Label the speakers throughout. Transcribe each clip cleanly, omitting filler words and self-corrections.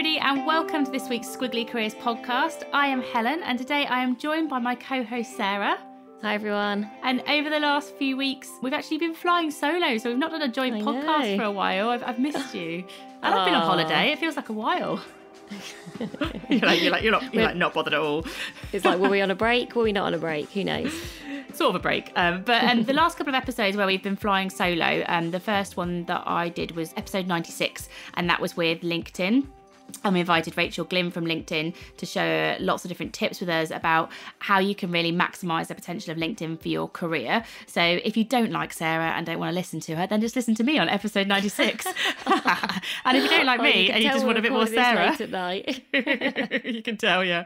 Speaker 1: everybody, and welcome to this week's Squiggly Careers podcast. I am Helen, and today I am joined by my co-host Sarah.
Speaker 2: Hi everyone.
Speaker 1: And over the last few weeks, we've actually been flying solo, so we've not done a joint podcast for a while. I've missed you. And I've been on holiday. It feels like a while. you're not bothered at all.
Speaker 2: It's like, were we on a break? Were we not on a break? Who knows?
Speaker 1: Sort of a break. But the last couple of episodes where we've been flying solo, the first one that I did was episode 96, and that was with LinkedIn. And we invited Rachel Glynn from LinkedIn to share lots of different tips with us about how you can really maximise the potential of LinkedIn for your career. So if you don't like Sarah and don't want to listen to her, then just listen to me on episode 96. And if you don't like me and you just want a bit more Sarah,
Speaker 2: late at night.
Speaker 1: You can tell, yeah.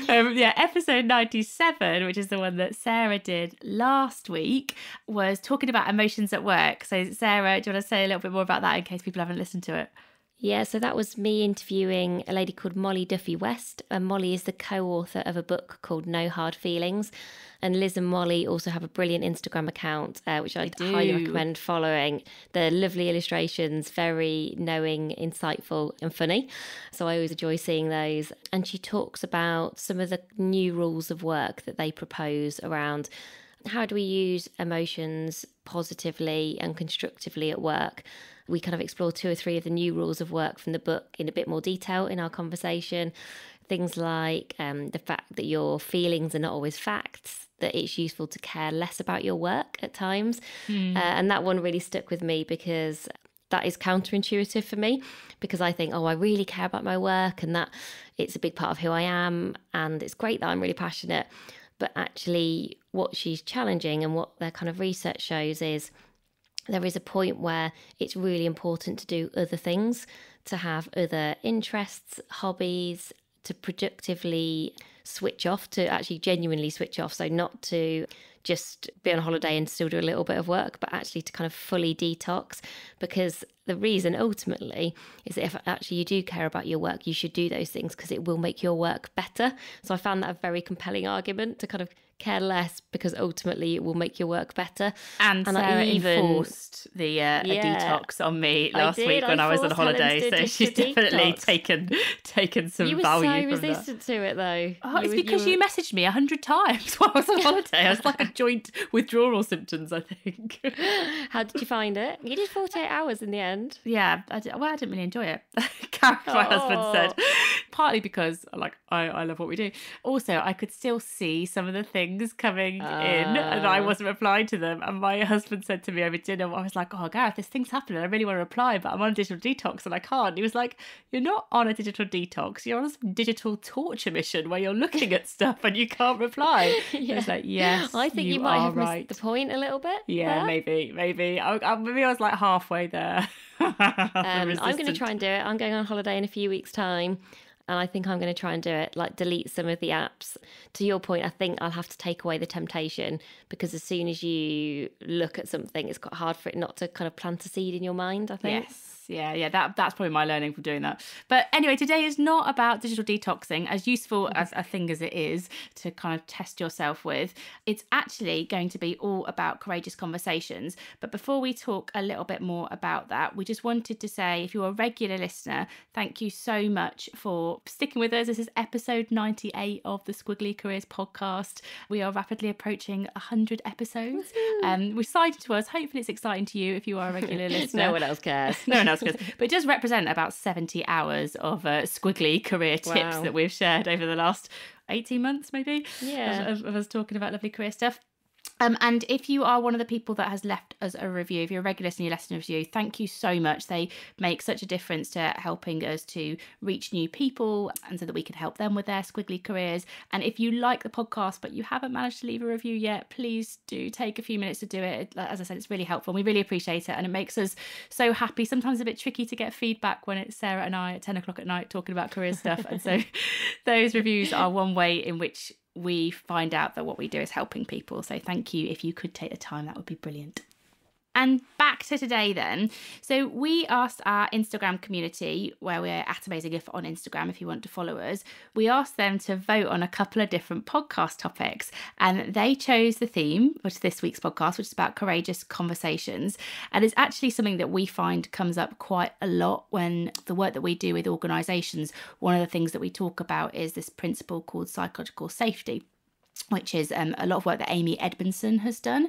Speaker 1: Episode 97, which is the one that Sarah did last week, was talking about emotions at work. So Sarah, do you want to say a little bit more about that in case people haven't listened to it?
Speaker 2: Yeah, so that was me interviewing a lady called Molly Duffy West. And Molly is the co-author of a book called No Hard Feelings. And Liz and Molly also have a brilliant Instagram account, which I highly recommend following. They're lovely illustrations, very knowing, insightful and funny. So I always enjoy seeing those. And she talks about some of the new rules of work that they propose around how do we use emotions positively and constructively at work. We kind of explore 2 or 3 of the new rules of work from the book in a bit more detail in our conversation. Things like the fact that your feelings are not always facts, that it's useful to care less about your work at times. And that one really stuck with me because that is counterintuitive for me, because I think, I really care about my work and that it's a big part of who I am. And it's great that I'm really passionate. But actually what she's challenging and what their kind of research shows is there is a point where it's really important to do other things, to have other interests, hobbies, to productively switch off, to actually genuinely switch off. So not to just be on holiday and still do a little bit of work, but actually to kind of fully detox. Because the reason ultimately is that if actually you do care about your work, you should do those things because it will make your work better. So I found that a very compelling argument to kind of care less because ultimately it will make your work better.
Speaker 1: And Sarah enforced a detox on me last week when I was on holiday, so she's definitely taken some value from that.
Speaker 2: You were so resistant to it though.
Speaker 1: It's because you messaged me 100 times while I was on holiday. I was like a joint withdrawal symptoms, I think.
Speaker 2: How did you find it? You did 48 hours in the end.
Speaker 1: Yeah, I didn't really enjoy it. Karen, my husband, said. Partly because I love what we do. Also, I could still see some of the things coming in and I wasn't replying to them. And my husband said to me over dinner, I was like, Gareth, this thing's happening. I really want to reply, but I'm on a digital detox and I can't. And he was like, you're not on a digital detox. You're on a digital torture mission where you're looking at stuff and you can't reply. I was like, yes,
Speaker 2: I think you might have missed the point a little bit.
Speaker 1: Yeah, maybe. Maybe I was like halfway there.
Speaker 2: I'm going to try and do it. I'm going on holiday in a few weeks' time. And I think I'm going to try and do it, like delete some of the apps. To your point, I think I'll have to take away the temptation because as soon as you look at something, it's quite hard for it not to kind of plant a seed in your mind, I think.
Speaker 1: Yes. Yeah, that's probably my learning from doing that. But anyway, today is not about digital detoxing, as useful as a thing as it is to kind of test yourself with. It's actually going to be all about courageous conversations. But before we talk a little bit more about that, we just wanted to say, if you're a regular listener, thank you so much for sticking with us. This is episode 98 of the Squiggly Careers podcast. We are rapidly approaching 100 episodes. We're excited to us. Hopefully it's exciting to you if you are a regular listener.
Speaker 2: No one else cares.
Speaker 1: No one else cares. But it does represent about 70 hours of squiggly career tips that we've shared over the last 18 months, maybe, of us talking about lovely career stuff. And if you are one of the people that has left us a review, if you're a regular listener, you left us a review, thank you so much. They make such a difference to helping us to reach new people and so that we can help them with their squiggly careers. And if you like the podcast but you haven't managed to leave a review yet, please do take a few minutes to do it. As I said, it's really helpful. We really appreciate it and it makes us so happy. Sometimes it's a bit tricky to get feedback when it's Sarah and I at 10 o'clock at night talking about career stuff. And so those reviews are one way in which we find out that what we do is helping people. So thank you. If you could take the time, that would be brilliant. And back to today then. So we asked our Instagram community, where we're at Amazing If on Instagram, if you want to follow us, we asked them to vote on a couple of different podcast topics. And they chose the theme, which is this week's podcast, which is about courageous conversations. And it's actually something that we find comes up quite a lot when the work that we do with organisations. One of the things that we talk about is this principle called psychological safety, which is a lot of work that Amy Edmondson has done.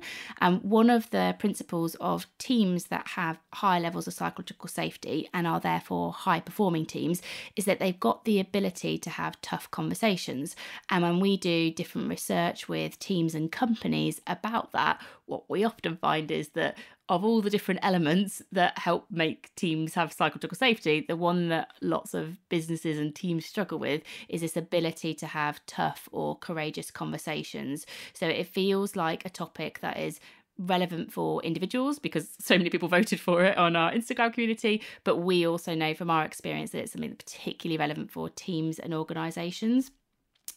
Speaker 1: One of the principles of teams that have high levels of psychological safety and are therefore high performing teams is that they've got the ability to have tough conversations. And when we do different research with teams and companies about that, what we often find is that of all the different elements that help make teams have psychological safety, the one that lots of businesses and teams struggle with is this ability to have tough or courageous conversations. So it feels like a topic that is relevant for individuals because so many people voted for it on our Instagram community, but we also know from our experience that it's something that's particularly relevant for teams and organisations.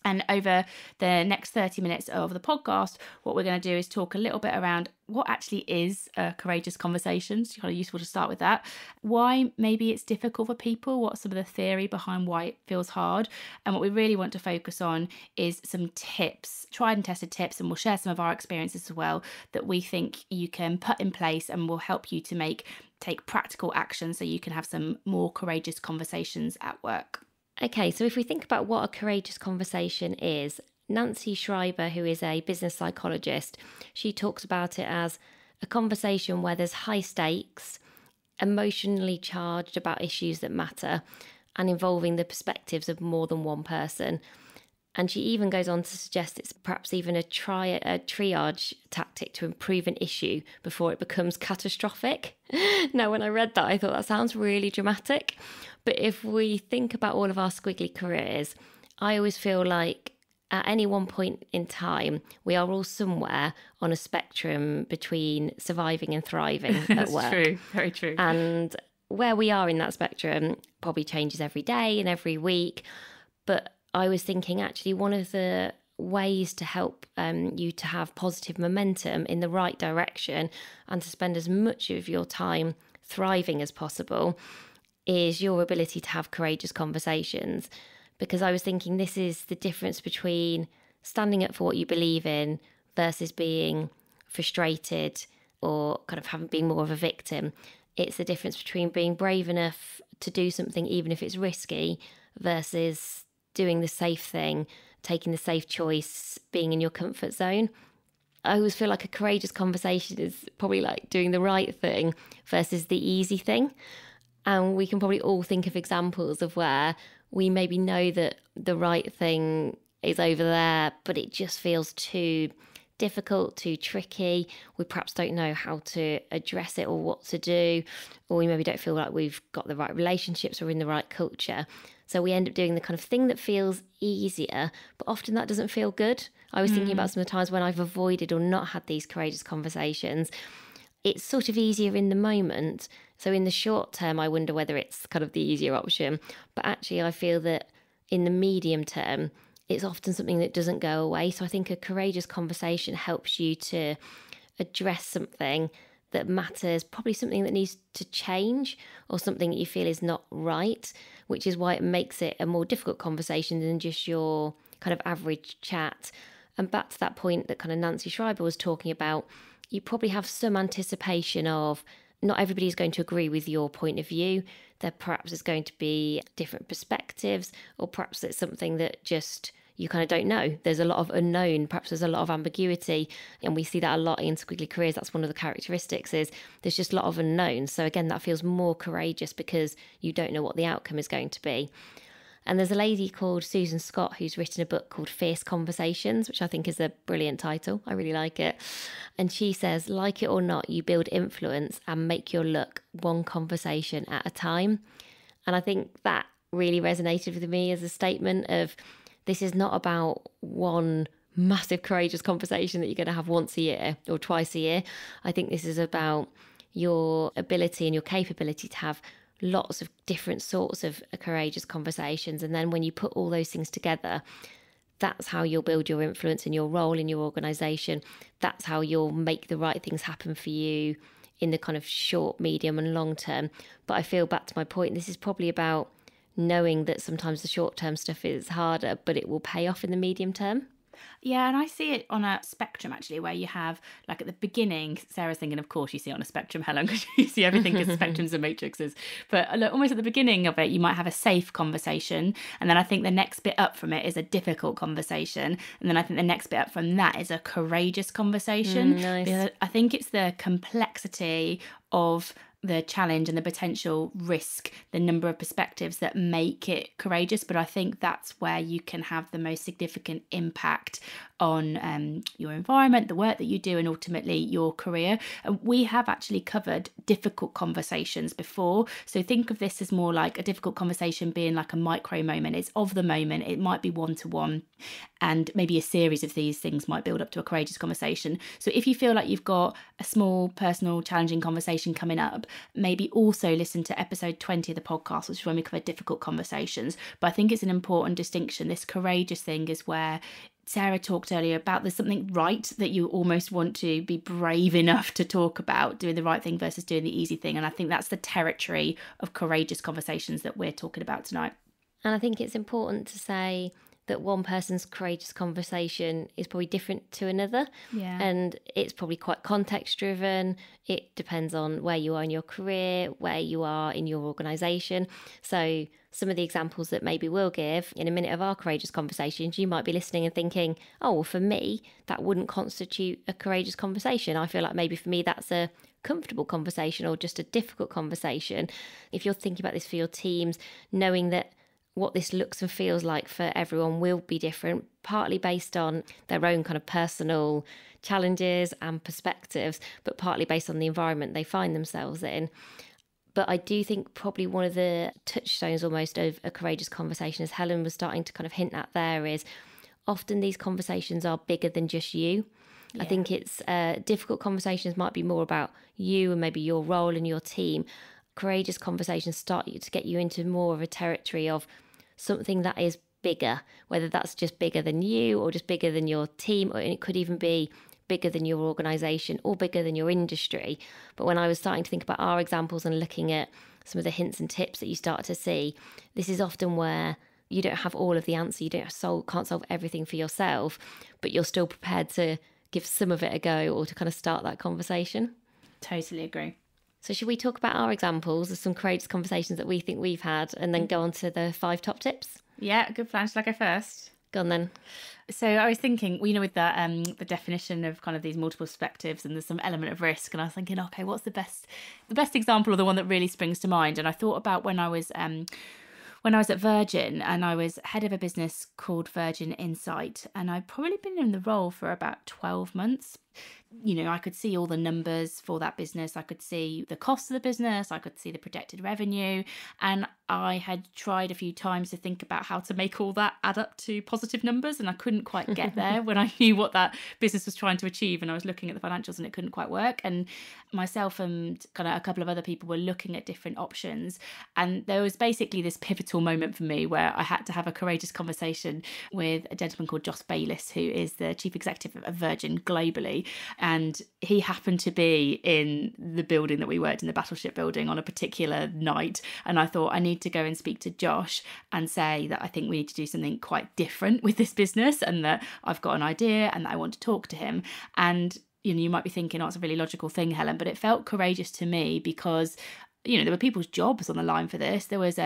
Speaker 1: And over the next 30 minutes of the podcast, what we're going to do is talk a little bit around what actually is a courageous conversation. It's kind of useful to start with that. Why maybe it's difficult for people, what's some of the theory behind why it feels hard. And what we really want to focus on is some tips, tried and tested tips, and we'll share some of our experiences as well that we think you can put in place and will help you to take practical action so you can have some more courageous conversations at work.
Speaker 2: Okay, so if we think about what a courageous conversation is, Nancy Schreiber, who is a business psychologist, she talks about it as a conversation where there's high stakes, emotionally charged about issues that matter, and involving the perspectives of more than one person. And she even goes on to suggest it's perhaps even a triage tactic to improve an issue before it becomes catastrophic. Now, when I read that, I thought that sounds really dramatic. But if we think about all of our squiggly careers, I always feel like at any one point in time, we are all somewhere on a spectrum between surviving and thriving at work.
Speaker 1: That's true, very true.
Speaker 2: And where we are in that spectrum probably changes every day and every week. But I was thinking actually one of the ways to help you to have positive momentum in the right direction and to spend as much of your time thriving as possible is your ability to have courageous conversations. Because I was thinking this is the difference between standing up for what you believe in versus being frustrated or kind of being more of a victim. It's the difference between being brave enough to do something even if it's risky versus doing the safe thing, taking the safe choice, being in your comfort zone. I always feel like a courageous conversation is probably like doing the right thing versus the easy thing. And we can probably all think of examples of where we maybe know that the right thing is over there, but it just feels too difficult, too tricky. We perhaps don't know how to address it or what to do, or we maybe don't feel like we've got the right relationships or in the right culture. So we end up doing the kind of thing that feels easier, but often that doesn't feel good. I was thinking about some of the times when I've avoided or not had these courageous conversations. It's sort of easier in the moment. So in the short term, I wonder whether it's kind of the easier option. But actually, I feel that in the medium term, it's often something that doesn't go away. So I think a courageous conversation helps you to address something that matters, probably something that needs to change or something that you feel is not right, which is why it makes it a more difficult conversation than just your kind of average chat. And back to that point that kind of Nancy Schreiber was talking about, you probably have some anticipation of not everybody's going to agree with your point of view. There perhaps is going to be different perspectives, or perhaps it's something that just you kind of don't know. There's a lot of unknown, perhaps there's a lot of ambiguity, and we see that a lot in squiggly careers. That's one of the characteristics, is there's just a lot of unknowns. So again, that feels more courageous because you don't know what the outcome is going to be. And there's a lady called Susan Scott who's written a book called Fierce Conversations, which I think is a brilliant title. I really like it. And she says, like it or not, you build influence and make your luck one conversation at a time. And I think that really resonated with me as a statement of, this is not about one massive courageous conversation that you're going to have once a year or twice a year. I think this is about your ability and your capability to have lots of different sorts of courageous conversations. And then when you put all those things together, that's how you'll build your influence and your role in your organisation. That's how you'll make the right things happen for you in the kind of short, medium and long term. But I feel, back to my point, this is probably about knowing that sometimes the short term stuff is harder, but it will pay off in the medium term.
Speaker 1: Yeah, and I see it on a spectrum, actually, where you have, like, at the beginning, Sarah's thinking, of course you see it on a spectrum, Helen, because you see everything as spectrums and matrices. But almost at the beginning of it, you might have a safe conversation. And then I think the next bit up from it is a difficult conversation. And then I think the next bit up from that is a courageous conversation.
Speaker 2: Nice.
Speaker 1: Because I think it's the complexity of the challenge and the potential risk, the number of perspectives that make it courageous. But I think that's where you can have the most significant impact on your environment, the work that you do, and ultimately your career. And we have actually covered difficult conversations before. So think of this as more like a difficult conversation being like a micro moment. It's of the moment. It might be one-to-one, and maybe a series of these things might build up to a courageous conversation. So if you feel like you've got a small, personal, challenging conversation coming up, maybe also listen to episode 20 of the podcast, which is when we cover difficult conversations. But I think it's an important distinction. This courageous thing is where Sarah talked earlier about there's something right that you almost want to be brave enough to talk about, doing the right thing versus doing the easy thing. And I think that's the territory of courageous conversations that we're talking about tonight.
Speaker 2: And I think it's important to say that one person's courageous conversation is probably different to another.
Speaker 1: Yeah.
Speaker 2: And it's probably quite context driven. It depends on where you are in your career, where you are in your organisation. So some of the examples that maybe we'll give in a minute of our courageous conversations, you might be listening and thinking, oh, well, for me, that wouldn't constitute a courageous conversation. I feel like maybe for me, that's a comfortable conversation or just a difficult conversation. If you're thinking about this for your teams, knowing that what this looks and feels like for everyone will be different, partly based on their own kind of personal challenges and perspectives, but partly based on the environment they find themselves in. But I do think probably one of the touchstones almost of a courageous conversation, as Helen was starting to kind of hint at there, is often these conversations are bigger than just you. Yeah. I think it's difficult conversations might be more about you and maybe your role and your team. Courageous conversations start to get you into more of a territory of something that is bigger, whether that's just bigger than you or just bigger than your team, or it could even be bigger than your organisation or bigger than your industry. But when I was starting to think about our examples and looking at some of the hints and tips that you start to see, this is often where you don't have all of the answer, you can't solve everything for yourself, but you're still prepared to give some of it a go or to kind of start that conversation.
Speaker 1: Totally agree.
Speaker 2: So should we talk about our examples of some courageous conversations that we think we've had and then go on to the 5 top tips?
Speaker 1: Yeah, good plan. Shall I go first?
Speaker 2: Go on then.
Speaker 1: So I was thinking, with the definition of kind of these multiple perspectives, and there's some element of risk, and I was thinking, okay, what's the best example, or the one that really springs to mind? And I thought about when I was at Virgin, and I was head of a business called Virgin Insight, and I'd probably been in the role for about 12 months. I could see all the numbers for that business. I could see the cost of the business. I could see the projected revenue. And I had tried a few times to think about how to make all that add up to positive numbers. And I couldn't quite get there when I knew what that business was trying to achieve. And I was looking at the financials and it couldn't quite work. And myself and kind of a couple of other people were looking at different options. And there was basically this pivotal moment for me where I had to have a courageous conversation with a gentleman called Joss Bayliss, who is the chief executive of Virgin globally. And he happened to be in the building that we worked in, the Battleship building, on a particular night. And I thought, I need to go and speak to Josh and say that I think we need to do something quite different with this business, and that I've got an idea and that I want to talk to him. And you might be thinking, oh, it's a really logical thing, Helen, but it felt courageous to me because there were people's jobs on the line for this. There was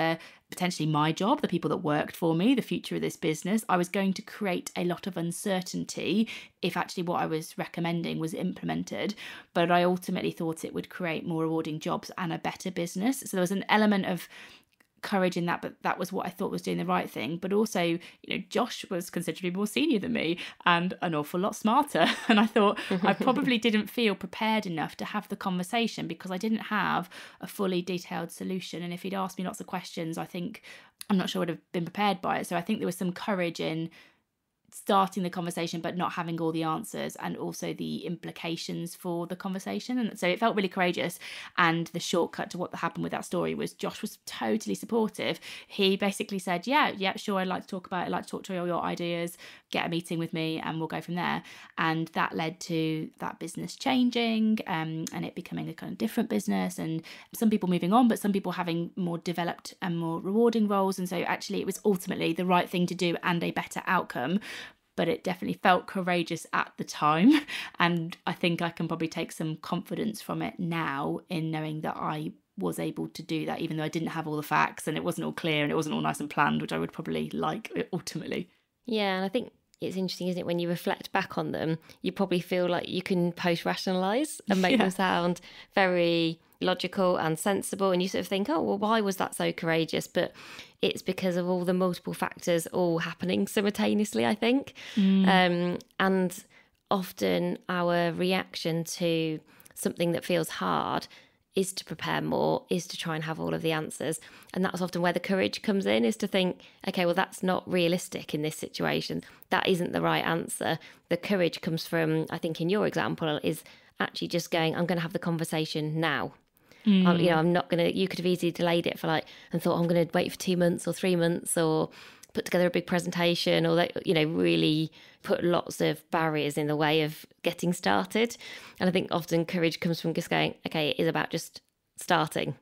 Speaker 1: potentially my job, the people that worked for me, the future of this business. I was going to create a lot of uncertainty if actually what I was recommending was implemented. But I ultimately thought it would create more rewarding jobs and a better business. So there was an element of courage in that, but that was what I thought was doing the right thing. But also, Josh was considerably more senior than me and an awful lot smarter. And I thought I probably didn't feel prepared enough to have the conversation because I didn't have a fully detailed solution. And if he'd asked me lots of questions, I'm not sure I would have been prepared by it. So I think there was some courage in starting the conversation but not having all the answers, and also the implications for the conversation. And so it felt really courageous. And the shortcut to what happened with that story was Josh was totally supportive. He basically said, yeah, sure, I'd like to talk about it, I'd like to talk to all your ideas, get a meeting with me and we'll go from there. And that led to that business changing, and it becoming a kind of different business, and some people moving on, but some people having more developed and more rewarding roles. And so actually it was ultimately the right thing to do and a better outcome. But it definitely felt courageous at the time. And I think I can probably take some confidence from it now in knowing that I was able to do that, even though I didn't have all the facts and it wasn't all clear and it wasn't all nice and planned, which I would probably like ultimately.
Speaker 2: Yeah, and I think it's interesting, isn't it, when you reflect back on them, you probably feel like you can post-rationalise and make them sound very logical and sensible, and you sort of think, oh, well, why was that so courageous? But it's because of all the multiple factors all happening simultaneously, I think. And often our reaction to something that feels hard is to prepare more, is to try and have all of the answers. And that's often where the courage comes in, is to think, okay, well, that's not realistic in this situation. That isn't the right answer. The courage comes from, I think in your example, is actually just going, I'm going to have the conversation now. I'm not going to, you could have easily delayed it for and thought, I'm going to wait for 2 months or 3 months, or put together a big presentation, or really put lots of barriers in the way of getting started. And I think often courage comes from just going, okay, it is about just starting.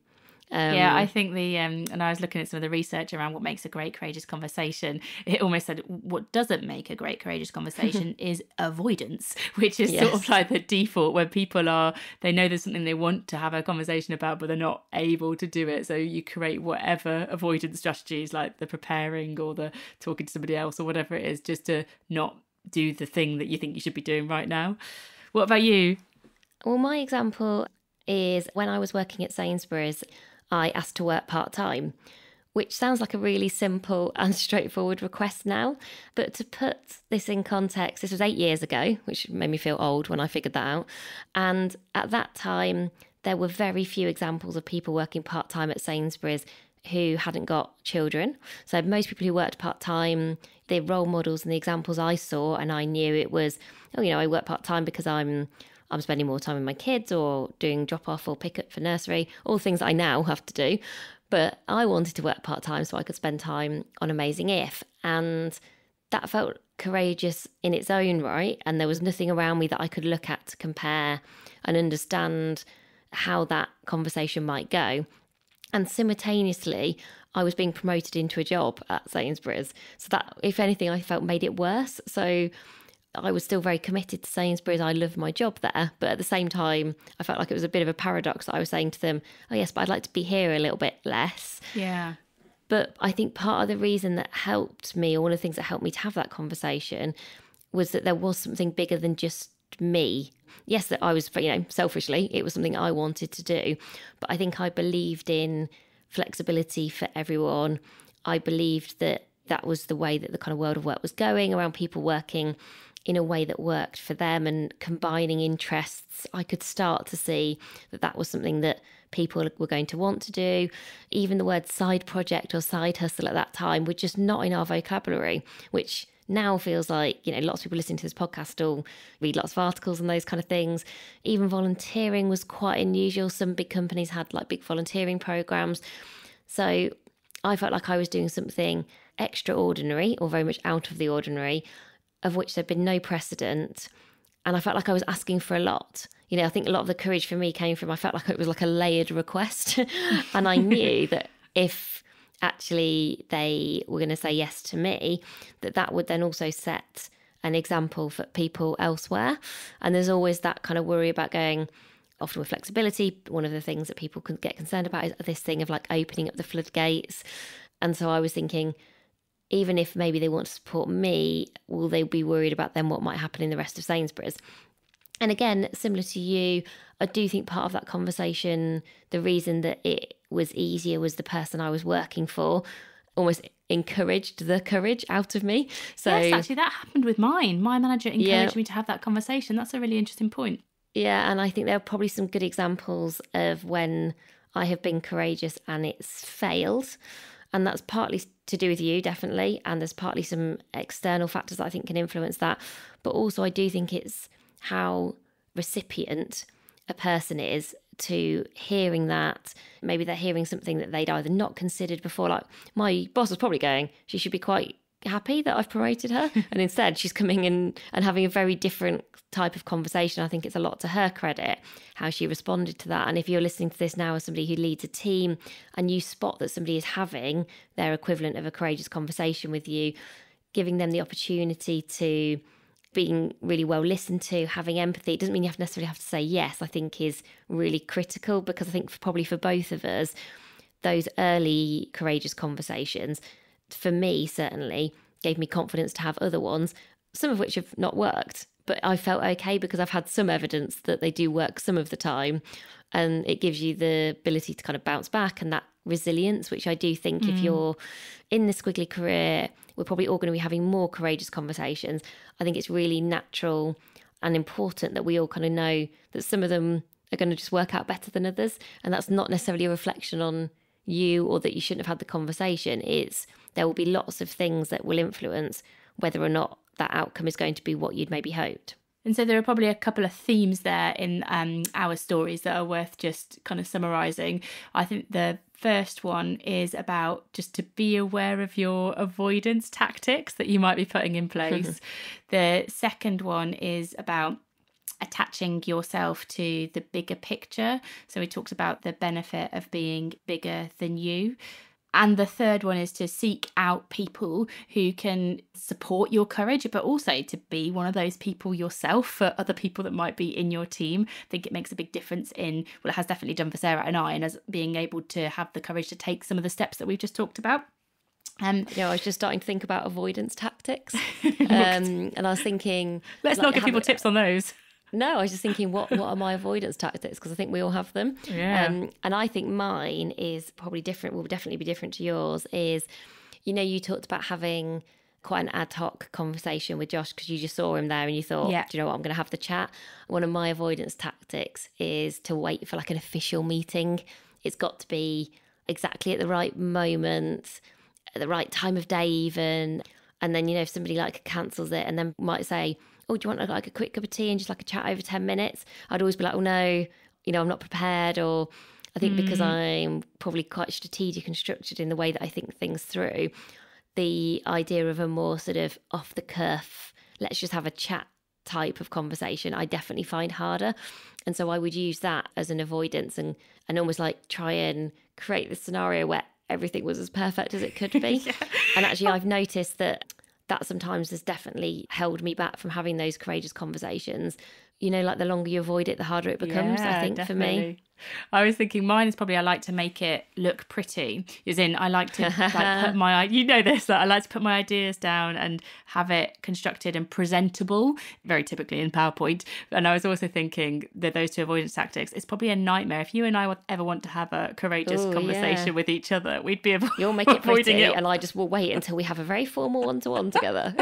Speaker 1: I think and I was looking at some of the research around what makes a great courageous conversation. It almost said what doesn't make a great courageous conversation is avoidance, which is sort of like the default, where people they know there's something they want to have a conversation about, but they're not able to do it. So you create whatever avoidance strategies, like the preparing or the talking to somebody else or whatever it is, just to not do the thing that you think you should be doing right now. What about you?
Speaker 2: Well, my example is when I was working at Sainsbury's, I asked to work part-time, which sounds like a really simple and straightforward request now. But to put this in context, this was 8 years ago, which made me feel old when I figured that out. And at that time, there were very few examples of people working part-time at Sainsbury's who hadn't got children. So most people who worked part-time, the role models and the examples I saw, and I knew it was, I work part-time because I'm spending more time with my kids, or doing drop-off or pick-up for nursery, all things I now have to do. But I wanted to work part-time so I could spend time on Amazing If. And that felt courageous in its own right. And there was nothing around me that I could look at to compare and understand how that conversation might go. And simultaneously, I was being promoted into a job at Sainsbury's. So that, if anything, I felt made it worse. So I was still very committed to Sainsbury's. I loved my job there. But at the same time, I felt like it was a bit of a paradox that I was saying to them, oh yes, but I'd like to be here a little bit less.
Speaker 1: Yeah.
Speaker 2: But I think part of the reason that helped me, or one of the things that helped me to have that conversation, was that there was something bigger than just me. Yes, that I was, selfishly, it was something I wanted to do. But I think I believed in flexibility for everyone. I believed that that was the way that the kind of world of work was going, around people working in a way that worked for them and combining interests. I could start to see that that was something that people were going to want to do. Even the word side project or side hustle at that time were just not in our vocabulary, which now feels like, lots of people listening to this podcast still read lots of articles and those kind of things. Even volunteering was quite unusual. Some big companies had big volunteering programs. So I felt like I was doing something extraordinary, or very much out of the ordinary, of which there'd been no precedent. And I felt like I was asking for a lot. I think a lot of the courage for me came from, I felt like it was like a layered request. And I knew that if actually they were going to say yes to me, that would then also set an example for people elsewhere. And there's always that kind of worry about going, often with flexibility, one of the things that people can get concerned about is this thing of opening up the floodgates. And so I was thinking, even if maybe they want to support me, will they be worried about then what might happen in the rest of Sainsbury's? And again, similar to you, I do think part of that conversation, the reason that it was easier was the person I was working for almost encouraged the courage out of me. So
Speaker 1: yes, actually that happened with mine. My manager encouraged me to have that conversation. That's a really interesting point.
Speaker 2: Yeah, and I think there are probably some good examples of when I have been courageous and it's failed. And that's partly to do with you, definitely. And there's partly some external factors that I think can influence that. But also I do think it's how recipient a person is to hearing that. Maybe they're hearing something that they'd either not considered before. Like, my boss was probably going, she should be quite happy that I've promoted her. And instead she's coming in and having a very different type of conversation. I think it's a lot to her credit how she responded to that. And if you're listening to this now as somebody who leads a team and you spot that somebody is having their equivalent of a courageous conversation with you, giving them the opportunity to being really well listened to, having empathy, it doesn't mean you necessarily have to say yes, I think is really critical, because I think probably for both of us, those early courageous conversations, for me certainly, gave me confidence to have other ones, some of which have not worked. But I felt okay because I've had some evidence that they do work some of the time. And it gives you the ability to kind of bounce back and that resilience, which I do think if you're in the squiggly career, we're probably all going to be having more courageous conversations. I think it's really natural and important that we all kind of know that some of them are going to just work out better than others. And that's not necessarily a reflection on you or that you shouldn't have had the conversation. It's there will be lots of things that will influence whether or not that outcome is going to be what you'd maybe hoped.
Speaker 1: And so there are probably a couple of themes there in our stories that are worth just kind of summarising. I think the first one is about just to be aware of your avoidance tactics that you might be putting in place. The second one is about attaching yourself to the bigger picture. So we talked about the benefit of being bigger than you. And the third one is to seek out people who can support your courage, but also to be one of those people yourself for other people that might be in your team. I think it makes a big difference in, well, it has definitely done for Sarah and I, and as being able to have the courage to take some of the steps that we've just talked about.
Speaker 2: I was just starting to think about avoidance tactics. And I was thinking...
Speaker 1: Let's not give people tips on those.
Speaker 2: No, I was just thinking, what are my avoidance tactics? Because I think we all have them.
Speaker 1: Yeah.
Speaker 2: And I think mine is probably different, will definitely be different to yours, is, you talked about having quite an ad hoc conversation with Josh because you just saw him there and you thought,
Speaker 1: yeah,
Speaker 2: do you know what, I'm going to have the chat. One of my avoidance tactics is to wait for like an official meeting. It's got to be exactly at the right moment, at the right time of day even. And then, if somebody like cancels it and then might say, oh, do you want like a quick cup of tea and just like a chat over 10 minutes? I'd always be like, oh no, I'm not prepared. Or I think because I'm probably quite strategic and structured in the way that I think things through, the idea of a more sort of off the cuff, let's just have a chat type of conversation, I definitely find harder. And so I would use that as an avoidance and almost like try and create this scenario where everything was as perfect as it could be. Yeah. And actually I've noticed that sometimes has definitely held me back from having those courageous conversations. Like the longer you avoid it, the harder it becomes, I think, definitely. For me.
Speaker 1: I was thinking mine is probably I like to make it look pretty. As in, I like to put my, that I like to put my ideas down and have it constructed and presentable, very typically in PowerPoint. And I was also thinking that those two avoidance tactics, it's probably a nightmare. If you and I ever want to have a courageous conversation with each other, we'd be
Speaker 2: You'll make it pretty and I just will wait until we have a very formal one-to-one together.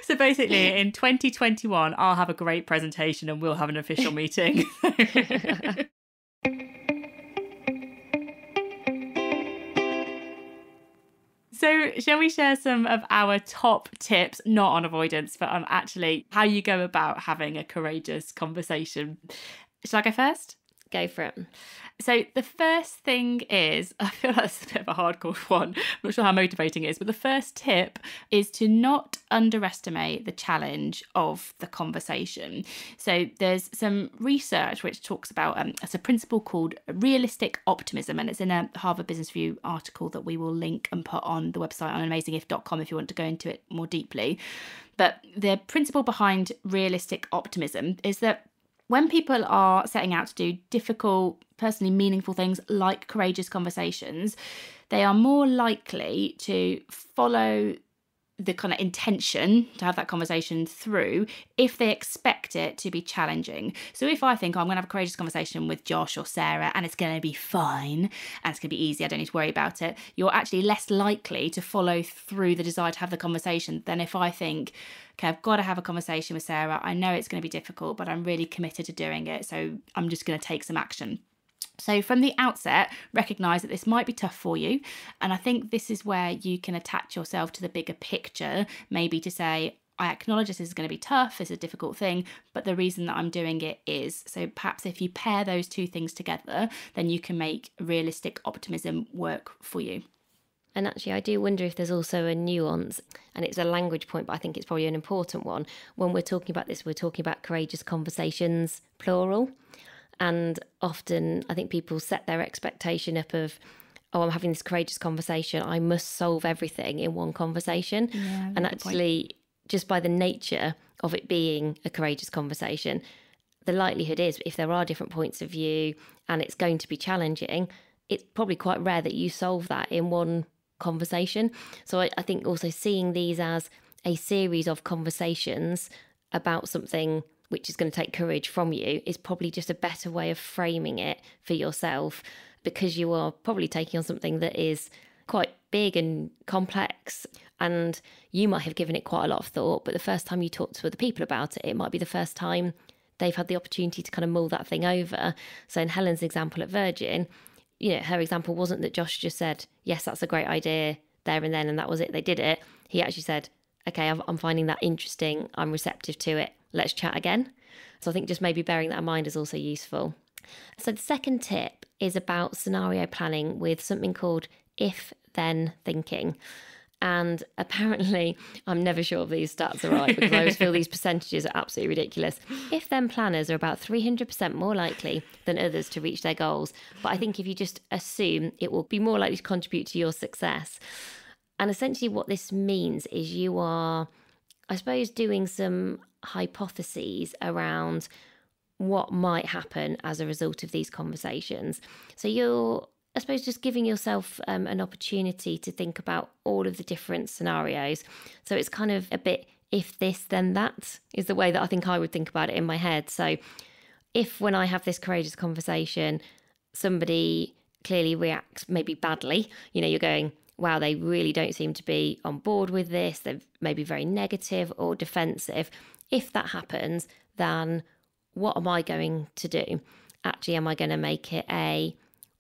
Speaker 1: So basically in 2021, I'll have a great presentation and we'll have an official meeting. So shall we share some of our top tips, not on avoidance, but on actually how you go about having a courageous conversation? Shall I go first?
Speaker 2: Go for it.
Speaker 1: So the first thing is, I feel like it's a bit of a hardcore one. I'm not sure how motivating it is, but the first tip is to not underestimate the challenge of the conversation. So there's some research which talks about it's a principle called realistic optimism, and it's in a Harvard Business Review article that we will link and put on the website on amazingif.com if you want to go into it more deeply. But the principle behind realistic optimism is that when people are setting out to do difficult, personally meaningful things like courageous conversations, they are more likely to follow the kind of intention to have that conversation through if they expect it to be challenging. So if I think I'm going to have a courageous conversation with Josh or Sarah and it's going to be fine and it's going to be easy, I don't need to worry about it, you're actually less likely to follow through the desire to have the conversation than if I think, okay, I've got to have a conversation with Sarah. I know it's going to be difficult, but I'm really committed to doing it. So I'm just going to take some action. So from the outset, recognise that this might be tough for you. And I think this is where you can attach yourself to the bigger picture, maybe to say, I acknowledge this is going to be tough, it's a difficult thing, but the reason that I'm doing it is. So perhaps if you pair those two things together, then you can make realistic optimism work for you.
Speaker 2: And actually, I do wonder if there's also a nuance, and it's a language point, but I think it's probably an important one. When we're talking about this, we're talking about courageous conversations, plural. And often I think people set their expectation up of, oh, I'm having this courageous conversation, I must solve everything in one conversation.
Speaker 1: Yeah,
Speaker 2: and actually, just by the nature of it being a courageous conversation, the likelihood is if there are different points of view and it's going to be challenging, it's probably quite rare that you solve that in one conversation. So I think also seeing these as a series of conversations about something which is going to take courage from you is probably just a better way of framing it for yourself, because you are probably taking on something that is quite big and complex, and you might have given it quite a lot of thought, but the first time you talk to other people about it, it might be the first time they've had the opportunity to kind of mull that thing over. So in Helen's example at Virgin, her example wasn't that Josh just said, yes, that's a great idea there and then, and that was it, they did it. He actually said, okay, I'm finding that interesting, I'm receptive to it, let's chat again. So I think just maybe bearing that in mind is also useful. So the second tip is about scenario planning with something called if-then thinking. And apparently, I'm never sure if these stats are right, because I always feel these percentages are absolutely ridiculous. If-then planners are about 300% more likely than others to reach their goals. But I think if you just assume, it will be more likely to contribute to your success. And essentially what this means is you are, I suppose, doing some hypotheses around what might happen as a result of these conversations. So you're, I suppose, just giving yourself an opportunity to think about all of the different scenarios. So it's kind of a bit if this, then that is the way that I think I would think about it in my head. So if when I have this courageous conversation, somebody clearly reacts maybe badly, you're going, wow, they really don't seem to be on board with this, they're maybe very negative or defensive. If that happens, then what am I going to do? Actually, am I going to make it a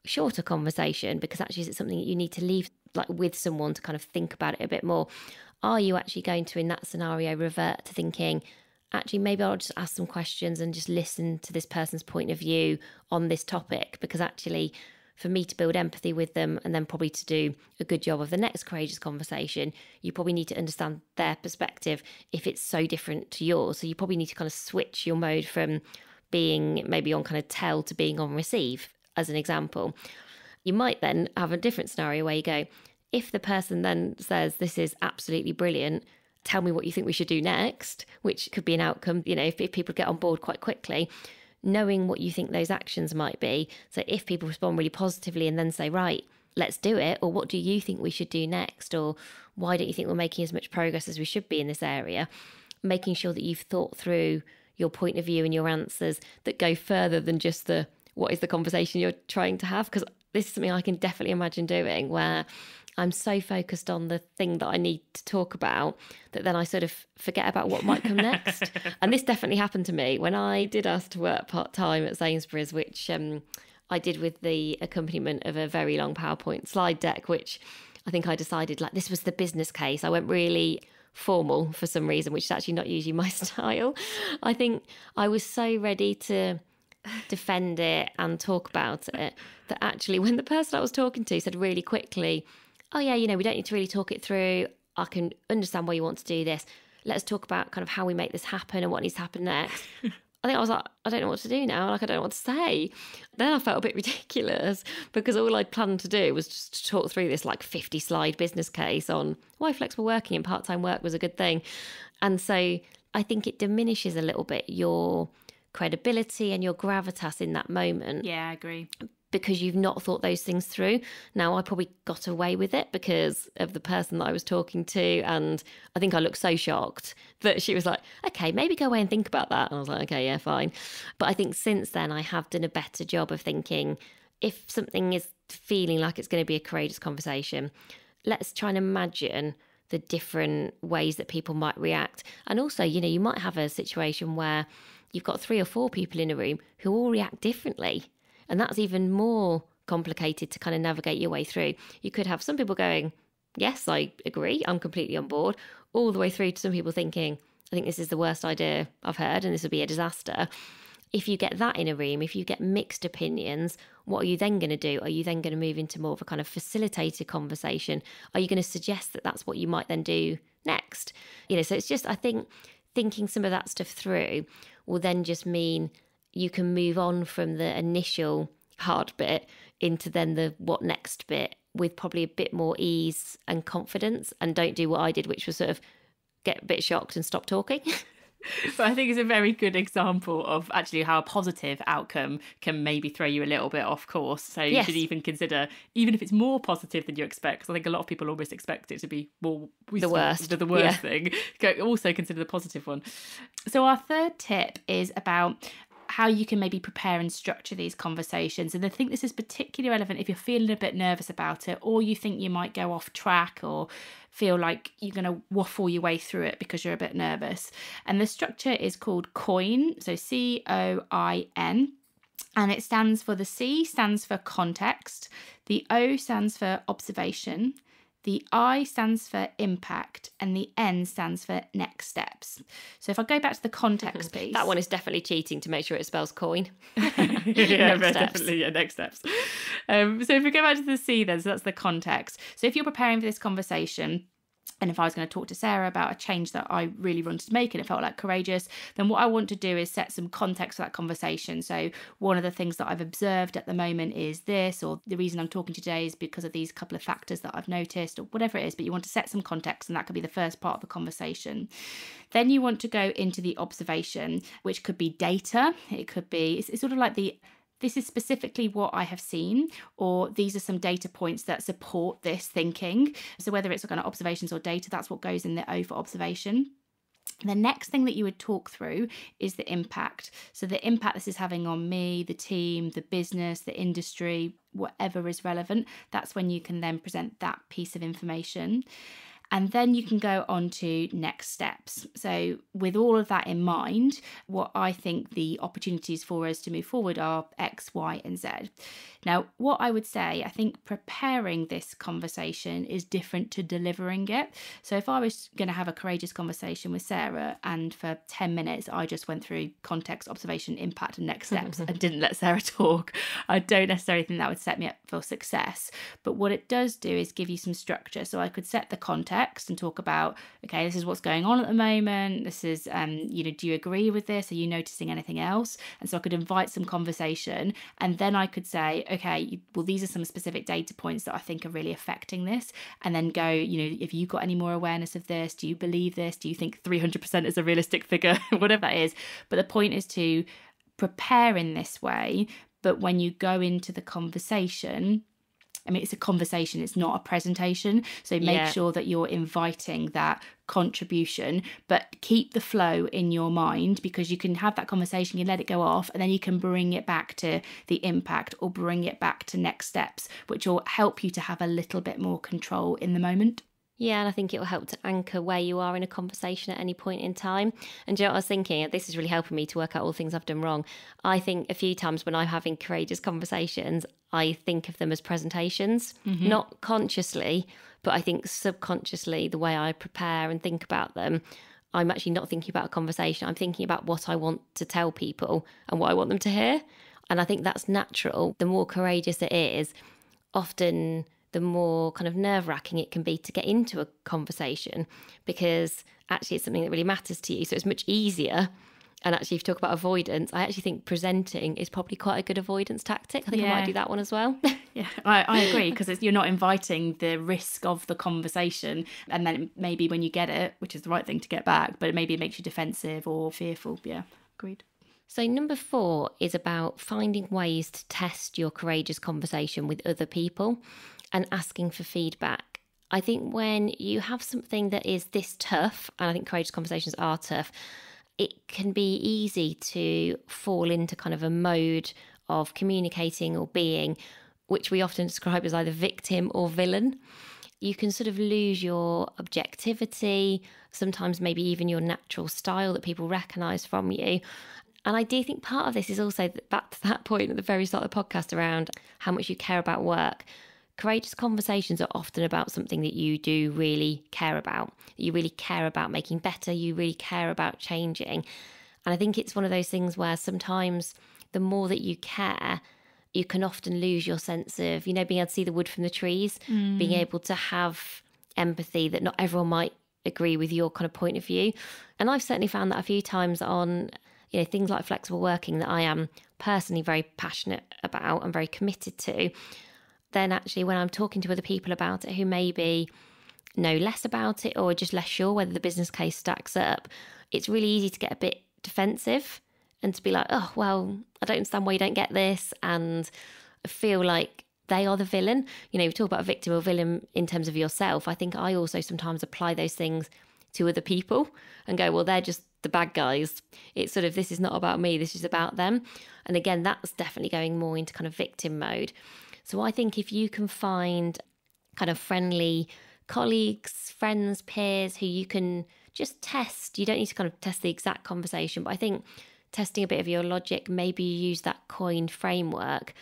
Speaker 2: shorter conversation? Because actually, is it something that you need to leave with someone to kind of think about it a bit more? Are you actually going to, in that scenario, revert to thinking, actually, maybe I'll just ask some questions and just listen to this person's point of view on this topic? Because actually, for me to build empathy with them and then probably to do a good job of the next courageous conversation, you probably need to understand their perspective if it's so different to yours. So you probably need to kind of switch your mode from being maybe on kind of tell to being on receive, as an example. You might then have a different scenario where you go, if the person then says, this is absolutely brilliant, tell me what you think we should do next, which could be an outcome, if people get on board quite quickly, knowing what you think those actions might be. So if people respond really positively and then say, right, let's do it, or what do you think we should do next, or why don't you think we're making as much progress as we should be in this area, making sure that you've thought through your point of view and your answers that go further than just what is the conversation you're trying to have. Because this is something I can definitely imagine doing, where I'm so focused on the thing that I need to talk about that then I sort of forget about what might come next. And this definitely happened to me when I did ask to work part-time at Sainsbury's, which I did with the accompaniment of a very long PowerPoint slide deck, which I think I decided this was the business case. I went really formal for some reason, which is actually not usually my style. I think I was so ready to defend it and talk about it that actually when the person I was talking to said really quickly, oh yeah, we don't need to really talk it through, I can understand why you want to do this, let's talk about kind of how we make this happen and what needs to happen next. I think I was like, I don't know what to do now, I don't know what to say. Then I felt a bit ridiculous because all I'd planned to do was just to talk through this 50 slide business case on why flexible working and part-time work was a good thing. And so I think it diminishes a little bit your credibility and your gravitas in that moment.
Speaker 1: Yeah, I agree.
Speaker 2: Because you've not thought those things through. Now, I probably got away with it because of the person that I was talking to. And I think I looked so shocked that she was like, okay, maybe go away and think about that. And I was like, okay, yeah, fine. But I think since then, I have done a better job of thinking, if something is feeling like it's going to be a courageous conversation, let's try and imagine the different ways that people might react. And also, you might have a situation where you've got 3 or 4 people in a room who all react differently. And that's even more complicated to kind of navigate your way through. You could have some people going, yes, I agree, I'm completely on board, all the way through to some people thinking, I think this is the worst idea I've heard and this will be a disaster. If you get that in a room, if you get mixed opinions, what are you then going to do? Are you then going to move into more of a kind of facilitated conversation? Are you going to suggest that that's what you might then do next? So it's just, I think, thinking some of that stuff through will then just mean you can move on from the initial hard bit into then the what next bit with probably a bit more ease and confidence, and don't do what I did, which was sort of get a bit shocked and stop talking.
Speaker 1: But I think it's a very good example of actually how a positive outcome can maybe throw you a little bit off course. So you should even consider, even if it's more positive than you expect, because I think a lot of people almost expect it to be more
Speaker 2: the worst
Speaker 1: thing. Also consider the positive one. So our third tip is about how you can maybe prepare and structure these conversations. And I think this is particularly relevant if you're feeling a bit nervous about it, or you think you might go off track, or feel like you're going to waffle your way through it because you're a bit nervous. And the structure is called COIN, so COIN. And it stands for, the C stands for context, the O stands for observation, the I stands for impact, and the N stands for next steps. So if I go back to the context piece...
Speaker 2: That one is definitely cheating to make sure it spells coin.
Speaker 1: Definitely, next steps. So if we go back to the C then, so that's the context. So if you're preparing for this conversation, and if I was going to talk to Sarah about a change that I really wanted to make and it felt like courageous, then what I want to do is set some context for that conversation. So one of the things that I've observed at the moment is this, or the reason I'm talking today is because of these couple of factors that I've noticed, or whatever it is, but you want to set some context, and that could be the first part of the conversation. Then you want to go into the observation, which could be data. It could be, it's sort of like this is specifically what I have seen, or these are some data points that support this thinking. So whether it's kind of observations or data, that's what goes in the O for observation. The next thing that you would talk through is the impact. So the impact this is having on me, the team, the business, the industry, whatever is relevant. That's when you can then present that piece of information. And then you can go on to next steps. So with all of that in mind, what I think the opportunities for us to move forward are X, Y, and Z. Now, what I would say, I think preparing this conversation is different to delivering it. So if I was going to have a courageous conversation with Sarah, and for 10 minutes, I just went through context, observation, impact, and next steps and didn't let Sarah talk, I don't necessarily think that would set me up for success. But what it does do is give you some structure. So I could set the context and talk about, okay, this is what's going on at the moment. This is, do you agree with this? Are you noticing anything else? And so I could invite some conversation, and then I could say, okay, well, these are some specific data points that I think are really affecting this. And then go, if you've got any more awareness of this, do you believe this? Do you think 300% is a realistic figure? Whatever that is. But the point is to prepare in this way. But when you go into the conversation, it's a conversation, it's not a presentation. So make sure that you're inviting that contribution, but keep the flow in your mind, because you can have that conversation, you let it go off, and then you can bring it back to the impact or bring it back to next steps, which will help you to have a little bit more control in the moment.
Speaker 2: Yeah, and I think it will help to anchor where you are in a conversation at any point in time. And do you know what I was thinking? This is really helping me to work out all the things I've done wrong. I think a few times when I'm having courageous conversations, I think of them as presentations, not consciously, but I think subconsciously, the way I prepare and think about them, I'm actually not thinking about a conversation. I'm thinking about what I want to tell people and what I want them to hear. And I think that's natural. The more courageous it is, often the more kind of nerve-wracking it can be to get into a conversation, because actually it's something that really matters to you. So it's much easier. And actually, if you talk about avoidance, I actually think presenting is probably quite a good avoidance tactic. I think I might do that one as well.
Speaker 1: Yeah, I agree, because you're not inviting the risk of the conversation. And then maybe when you get it, which is the right thing to get back, but maybe it makes you defensive or fearful. Yeah, agreed.
Speaker 2: So number 4 is about finding ways to test your courageous conversation with other people and asking for feedback. I think when you have something that is this tough, and I think courageous conversations are tough, it can be easy to fall into kind of a mode of communicating or being, which we often describe as either victim or villain. You can sort of lose your objectivity, sometimes maybe even your natural style that people recognise from you. And I do think part of this is also back to that point at the very start of the podcast around how much you care about work. Courageous conversations are often about something that you do really care about. You really care about making better. You really care about changing. And I think it's one of those things where sometimes the more that you care, you can often lose your sense of, being able to see the wood from the trees, being able to have empathy that not everyone might agree with your kind of point of view. And I've certainly found that a few times on, things like flexible working that I am personally very passionate about and very committed to. Then actually when I'm talking to other people about it who maybe know less about it or are just less sure whether the business case stacks up, it's really easy to get a bit defensive and to be like, oh, well, I don't understand why you don't get this, and feel like they are the villain. We talk about a victim or villain in terms of yourself. I think I also sometimes apply those things to other people and go, well, they're just the bad guys. It's sort of, this is not about me, this is about them. And again, that's definitely going more into kind of victim mode. So I think if you can find kind of friendly colleagues, friends, peers who you can just test, you don't need to kind of test the exact conversation, but I think testing a bit of your logic, maybe you use that COIN framework,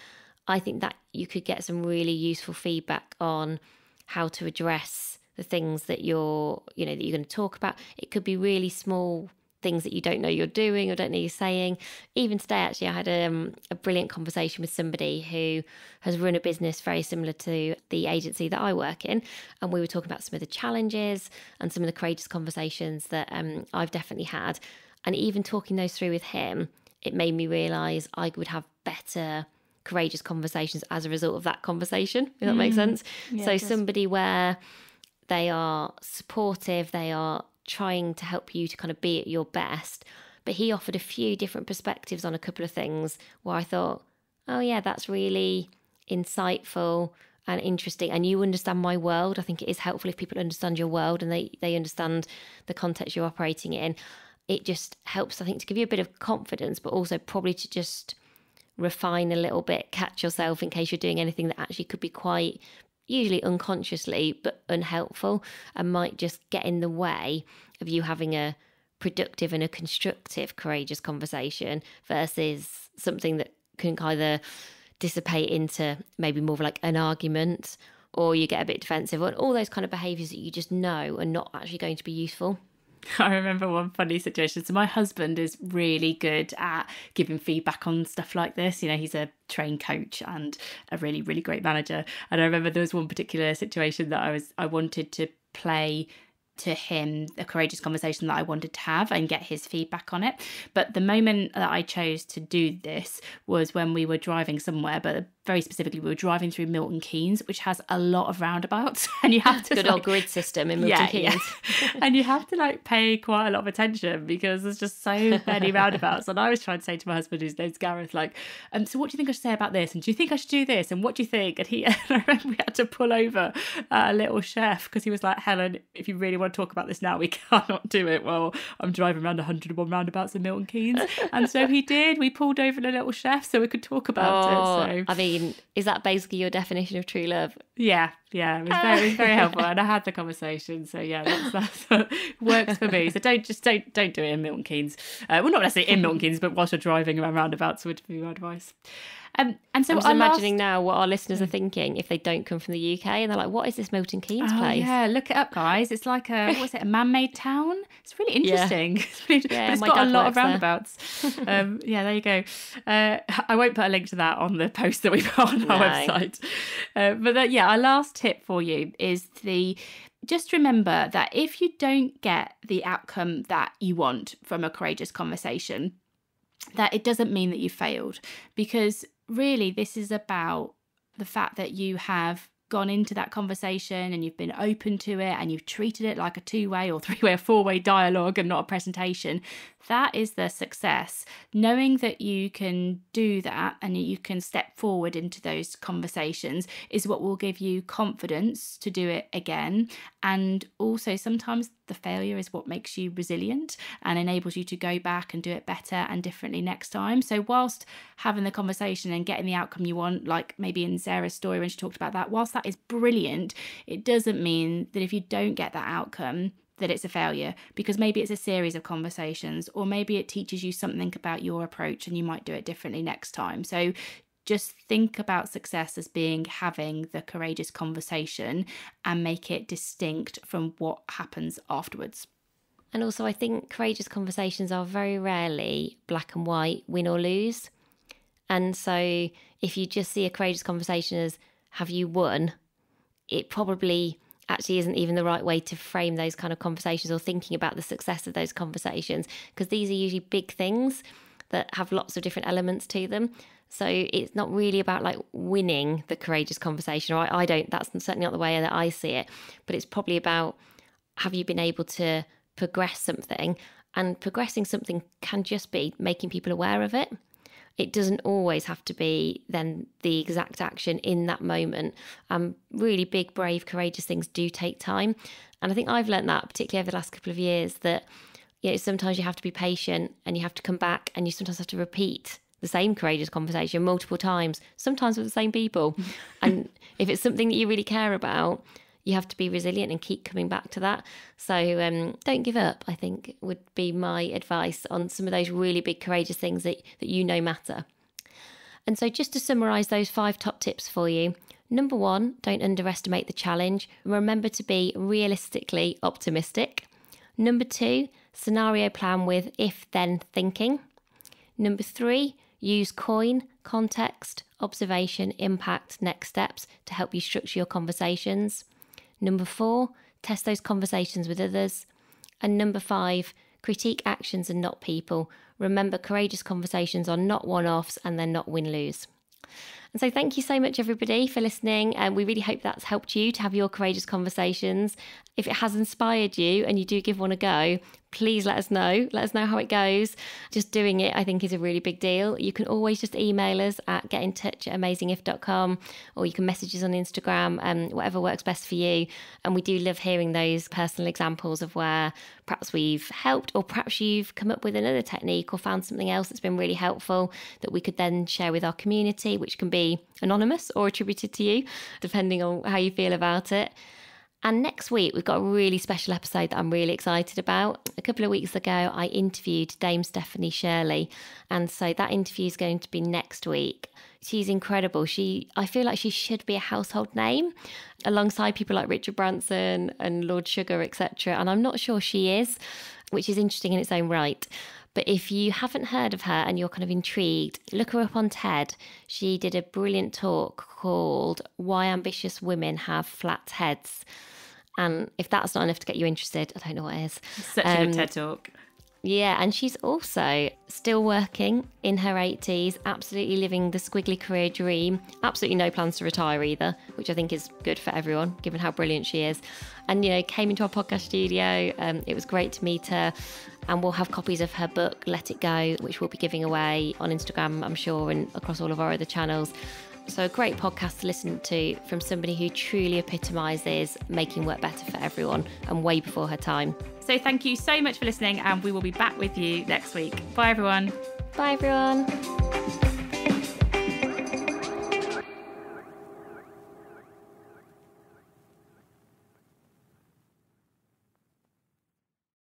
Speaker 2: I think that you could get some really useful feedback on how to address the things that you're going to talk about. It could be really small things that you don't know you're doing or don't know you're saying. Even today, actually, I had a brilliant conversation with somebody who has run a business very similar to the agency that I work in. And we were talking about some of the challenges and some of the courageous conversations that I've definitely had. And even talking those through with him, it made me realise I would have better courageous conversations as a result of that conversation, if that makes sense. Yeah, so somebody where they are supportive, they are trying to help you to kind of be at your best. But he offered a few different perspectives on a couple of things where I thought, oh yeah, that's really insightful and interesting. And you understand my world. I think it is helpful if people understand your world and they understand the context you're operating in. It just helps, I think, to give you a bit of confidence, but also probably to just refine a little bit, catch yourself in case you're doing anything that actually could be quite, usually unconsciously, but unhelpful and might just get in the way of you having a productive and a constructive, courageous conversation versus something that can either dissipate into maybe more of like an argument, or you get a bit defensive, and all those kind of behaviours that you just know are not actually going to be useful.
Speaker 1: I remember one funny situation. So my husband is really good at giving feedback on stuff like this. He's a trained coach and a really, really great manager. And I remember there was one particular situation that I wanted to play to him, a courageous conversation that I wanted to have and get his feedback on it. But the moment that I chose to do this was when we were driving somewhere, but very specifically we were driving through Milton Keynes, which has a lot of roundabouts, and you have to
Speaker 2: good old grid system in Milton Keynes.
Speaker 1: And you have to pay quite a lot of attention because there's just so many roundabouts. And I was trying to say to my husband, whose name's Gareth, so what do you think I should say about this, and do you think I should do this, and what do you think? And I remember we had to pull over a little chef because he was like, Helen, if you really want to talk about this now, we cannot do it while I'm driving around 101 roundabouts in Milton Keynes. And so he did. We pulled over the little chef so we could talk about it. So
Speaker 2: I mean, is that basically your definition of true love?
Speaker 1: Yeah, it was very helpful, and I had the conversation. So yeah, that's what works for me. So don't do it in Milton Keynes. Well, not necessarily in Milton Keynes, but whilst you're driving around roundabouts would be my advice. And so
Speaker 2: I'm just imagining now what our listeners are thinking if they don't come from the UK and they're like, what is this Milton Keynes place?
Speaker 1: Yeah, look it up, guys. It's like a man-made town? It's really interesting. Yeah. But it's got a lot of roundabouts. There you go. I won't put a link to that on the post that we put on our website. Our last tip for you is just remember that if you don't get the outcome that you want from a courageous conversation, that it doesn't mean that you failed, because really this is about the fact that you have gone into that conversation and you've been open to it and you've treated it like a 2-way or 3-way or 4-way dialogue and not a presentation. That is the success. Knowing that you can do that and you can step forward into those conversations is what will give you confidence to do it again. And also sometimes the failure is what makes you resilient and enables you to go back and do it better and differently next time. So whilst having the conversation and getting the outcome you want, like maybe in Sarah's story when she talked about that, whilst that is brilliant, it doesn't mean that if you don't get that outcome that it's a failure, because maybe it's a series of conversations, or maybe it teaches you something about your approach and you might do it differently next time. So just think about success as being having the courageous conversation and make it distinct from what happens afterwards.
Speaker 2: And also, I think courageous conversations are very rarely black and white, win or lose. And so if you just see a courageous conversation as, have you won? It probably actually isn't even the right way to frame those kind of conversations or thinking about the success of those conversations, because these are usually big things that have lots of different elements to them. So it's not really about like winning the courageous conversation, or I don't, that's certainly not the way that I see it, but it's probably about, have you been able to progress something? And progressing something can just be making people aware of it. It doesn't always have to be then the exact action in that moment. Really big, brave, courageous things do take time. And I think I've learned that, particularly over the last couple of years, that sometimes you have to be patient and you have to come back, and you sometimes have to repeat the same courageous conversation multiple times, sometimes with the same people. And if it's something that you really care about, you have to be resilient and keep coming back to that. So don't give up, I think, would be my advice on some of those really big courageous things that matter. And so just to summarise those 5 top tips for you. Number 1, don't underestimate the challenge. Remember to be realistically optimistic. Number 2, scenario plan with if-then thinking. Number 3, use COIN, context, observation, impact, next steps to help you structure your conversations. Number 4, test those conversations with others. And number 5, critique actions and not people. Remember, courageous conversations are not one-offs and they're not win-lose. And so thank you so much, everybody, for listening. And we really hope that's helped you to have your courageous conversations. If it has inspired you and you do give one a go, please let us know. Let us know how it goes. Just doing it, I think, is a really big deal. You can always just email us at getintouch@amazingif.com, or you can message us on Instagram, whatever works best for you. And we do love hearing those personal examples of where perhaps we've helped, or perhaps you've come up with another technique or found something else that's been really helpful that we could then share with our community, which can be anonymous or attributed to you, depending on how you feel about it. And next week, we've got a really special episode that I'm really excited about. A couple of weeks ago, I interviewed Dame Stephanie Shirley. And so that interview is going to be next week. She's incredible. I feel like she should be a household name alongside people like Richard Branson and Lord Sugar, etc. And I'm not sure she is, which is interesting in its own right. But if you haven't heard of her and you're kind of intrigued, look her up on TED. She did a brilliant talk called Why Ambitious Women Have Flat Heads. And if that's not enough to get you interested, I don't know what is.
Speaker 1: Such a good TED talk.
Speaker 2: Yeah, and she's also still working in her 80s, absolutely living the squiggly career dream. Absolutely no plans to retire either, which I think is good for everyone, given how brilliant she is. And, came into our podcast studio. It was great to meet her. And we'll have copies of her book, Let It Go, which we'll be giving away on Instagram, I'm sure, and across all of our other channels. So a great podcast to listen to from somebody who truly epitomises making work better for everyone, and way before her time.
Speaker 1: So thank you so much for listening, and we will be back with you next week. Bye, everyone.
Speaker 2: Bye, everyone.